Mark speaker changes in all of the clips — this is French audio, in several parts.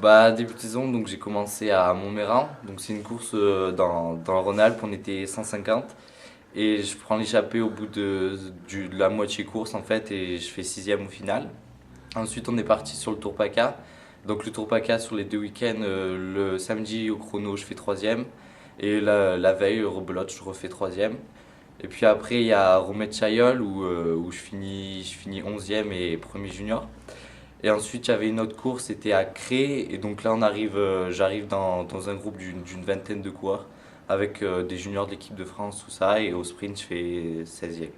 Speaker 1: Bah, début de saison, donc j'ai commencé à Montméran. Donc c'est une course dans le Rhône-Alpes, on était 150. Et je prends l'échappée au bout de la moitié course en fait et je fais sixième au final. Ensuite on est parti sur le Tour PACA. Donc le Tour PACA sur les deux week-ends, le samedi au chrono je fais troisième. Et la veille, rebelote, je refais troisième. Et puis après il y a Romet Chayol où je finis 11e et premier junior. Et ensuite, il y avait une autre course, c'était à Cré. Et donc là, j'arrive dans un groupe d'une vingtaine de coureurs avec des juniors de l'équipe de France, tout ça. Et au sprint, je fais 16e.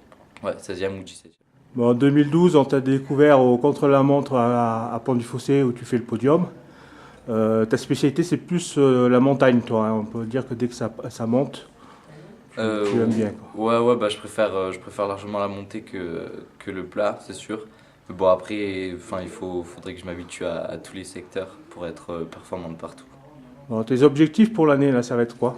Speaker 1: Ouais, 16e ou 17e.
Speaker 2: Bon, en 2012, on t'a découvert au contre-la-montre à Pont-du-Fossé où tu fais le podium. Ta spécialité, c'est plus la montagne, toi, hein. On peut dire que dès que ça monte, tu aimes bien, quoi.
Speaker 1: Ouais, bah, je préfère largement la montée que le plat, c'est sûr. Mais bon, après, enfin, faudrait que je m'habitue à tous les secteurs pour être performant de partout.
Speaker 2: Bon, tes objectifs pour l'année, là, ça va être quoi?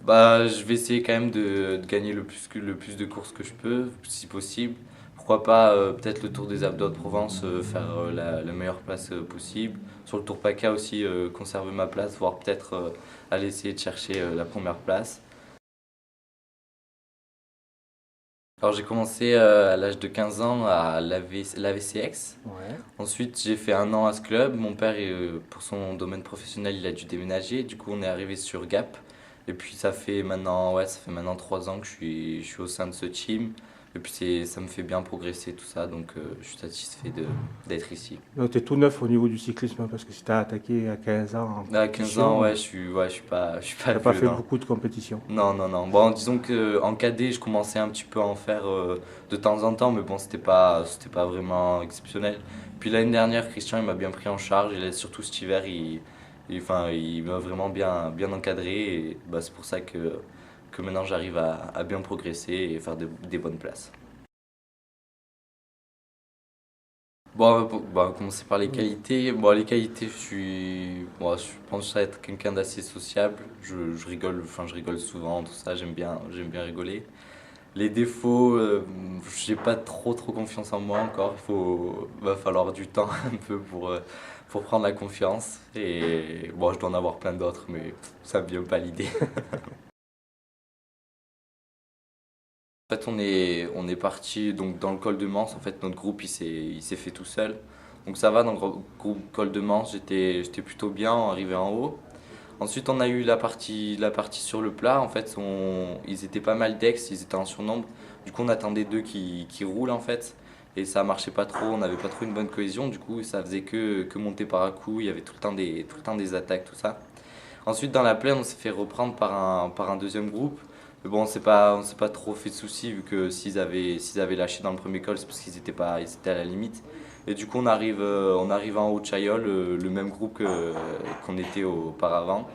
Speaker 1: Bah, je vais essayer quand même de gagner le plus de courses que je peux, si possible. Pourquoi pas peut-être le Tour des Alpes de Haute-Provence, faire la meilleure place possible. Sur le Tour PACA aussi, conserver ma place, voire peut-être aller essayer de chercher la première place. Alors j'ai commencé à l'âge de 15 ans à l'AVCX.
Speaker 2: Ouais.
Speaker 1: Ensuite j'ai fait un an à ce club. Mon père, pour son domaine professionnel, il a dû déménager. Du coup on est arrivé sur Gap. Et puis ça fait maintenant 3 ans que je suis au sein de ce team. Et puis ça me fait bien progresser tout ça. Donc je suis satisfait d'être ici.
Speaker 2: Donc, tu es tout neuf au niveau du cyclisme, hein, parce que si tu as attaqué à 15 ans en
Speaker 1: À 15 ans,
Speaker 2: compétition,
Speaker 1: ouais, je suis pas
Speaker 2: tu n'as pas
Speaker 1: vieux,
Speaker 2: fait
Speaker 1: non.
Speaker 2: beaucoup de compétitions.
Speaker 1: Non, non, non. Bon, disons que en cadet, je commençais un petit peu à en faire de temps en temps, mais bon, c'était pas vraiment exceptionnel. Puis l'année dernière, Christian, il m'a bien pris en charge, et là, surtout cet hiver, enfin, il m'a vraiment bien, bien encadré, et bah, c'est pour ça que maintenant j'arrive à bien progresser et faire des bonnes places. Bon, on va commencer par les qualités. Bon, les qualités, je pense être quelqu'un d'assez sociable. Je rigole, enfin, je rigole souvent, tout ça. J'aime bien rigoler. Les défauts, j'ai pas trop confiance en moi encore. Va falloir du temps un peu pour prendre la confiance. Et bon, je dois en avoir plein d'autres, mais ça me vient pas l'idée. En fait, on est parti donc dans le col de Manse. En fait, notre groupe il s'est fait tout seul. Donc ça va, dans le groupe col de Manse, j'étais plutôt bien arrivé en haut. Ensuite, on a eu la partie sur le plat. En fait, ils étaient pas mal d'ex, ils étaient en surnombre. Du coup, on attendait deux qui roulent en fait. Et ça marchait pas trop, on n'avait pas trop une bonne cohésion. Du coup, ça faisait que monter par à coup. Il y avait tout le temps des attaques, tout ça. Ensuite, dans la plaine, on s'est fait reprendre par un deuxième groupe. Mais bon, on s'est pas trop fait de soucis vu que s'ils avaient lâché dans le premier col, c'est parce ils étaient à la limite. Et du coup, on arrive en haut de Chaillol, le même groupe qu'on était auparavant.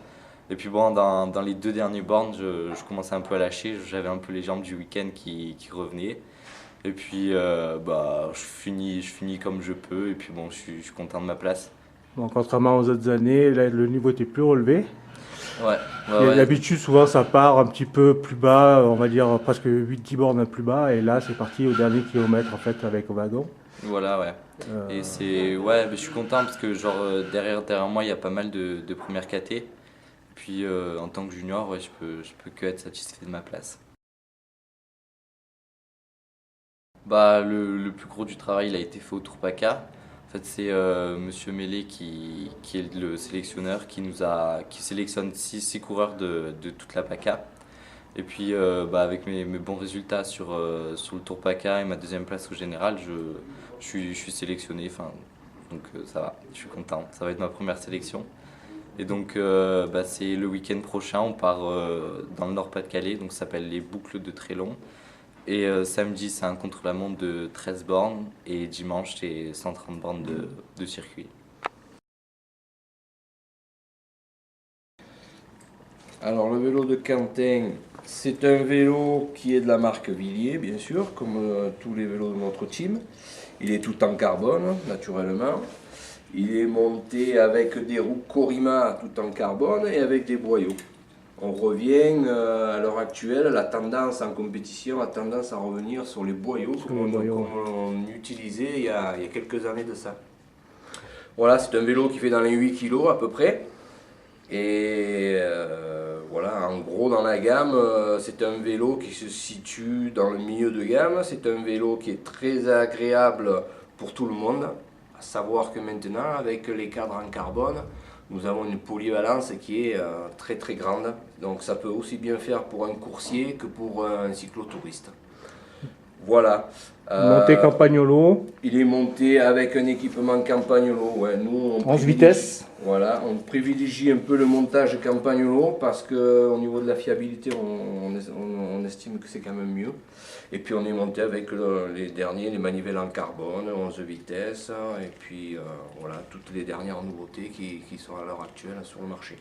Speaker 1: Et puis bon, dans les deux derniers bornes, je commençais un peu à lâcher. J'avais un peu les jambes du week-end qui revenaient. Et puis, bah, je finis comme je peux. Et puis bon, je suis content de ma place.
Speaker 2: Bon, contrairement aux autres années, là, le niveau était plus relevé.
Speaker 1: Ouais, ouais,
Speaker 2: Et
Speaker 1: ouais.
Speaker 2: d'habitude, souvent, ça part un petit peu plus bas, on va dire presque 8-10 bornes plus bas. Et là, c'est parti au dernier kilomètre, en fait, avec au wagon.
Speaker 1: Voilà, ouais. Et
Speaker 2: Euh,
Speaker 1: ouais, mais je suis content parce que genre derrière moi, il y a pas mal de premières KT. Puis en tant que junior, ouais, je peux que être satisfait de ma place. Bah, le plus gros du travail, il a été fait au Tour PACA. En fait, c'est Monsieur Mélé qui est le sélectionneur qui sélectionne six coureurs de toute la PACA. Et puis, bah, avec mes bons résultats sur le Tour PACA et ma deuxième place au général, je suis sélectionné. Enfin, donc ça va, je suis content. Ça va être ma première sélection. Et donc, bah, c'est le week-end prochain, on part dans le Nord-Pas-de-Calais, donc ça s'appelle les Boucles de Trélon. Et samedi, c'est un contre-la-montre de 13 bornes. Et dimanche, c'est 130 bornes de circuit.
Speaker 3: Alors le vélo de Quentin, c'est un vélo qui est de la marque Villiers, bien sûr, comme tous les vélos de notre team. Il est tout en carbone, naturellement. Il est monté avec des roues Corima tout en carbone et avec des boyaux. On revient à l'heure actuelle, la tendance en compétition a tendance à revenir sur les boyaux
Speaker 2: Sur
Speaker 3: comme
Speaker 2: les
Speaker 3: on,
Speaker 2: boyaux,
Speaker 3: comme on utilisait il y a quelques années de ça. Voilà, c'est un vélo qui fait dans les 8 kg à peu près. Et voilà, en gros dans la gamme, c'est un vélo qui se situe dans le milieu de gamme. C'est un vélo qui est très agréable pour tout le monde. À savoir que maintenant, avec les cadres en carbone, nous avons une polyvalence qui est très très grande. Donc ça peut aussi bien faire pour un coursier que pour un cyclotouriste. Voilà.
Speaker 2: Montée Campagnolo,
Speaker 3: Il est monté avec un équipement Campagnolo. Ouais, nous,
Speaker 2: 11 vitesses.
Speaker 3: Voilà, on privilégie un peu le montage Campagnolo parce qu'au niveau de la fiabilité, on estime que c'est quand même mieux. Et puis on est monté avec les manivelles en carbone, 11 vitesses, et puis voilà, toutes les dernières nouveautés qui sont à l'heure actuelle sur le marché.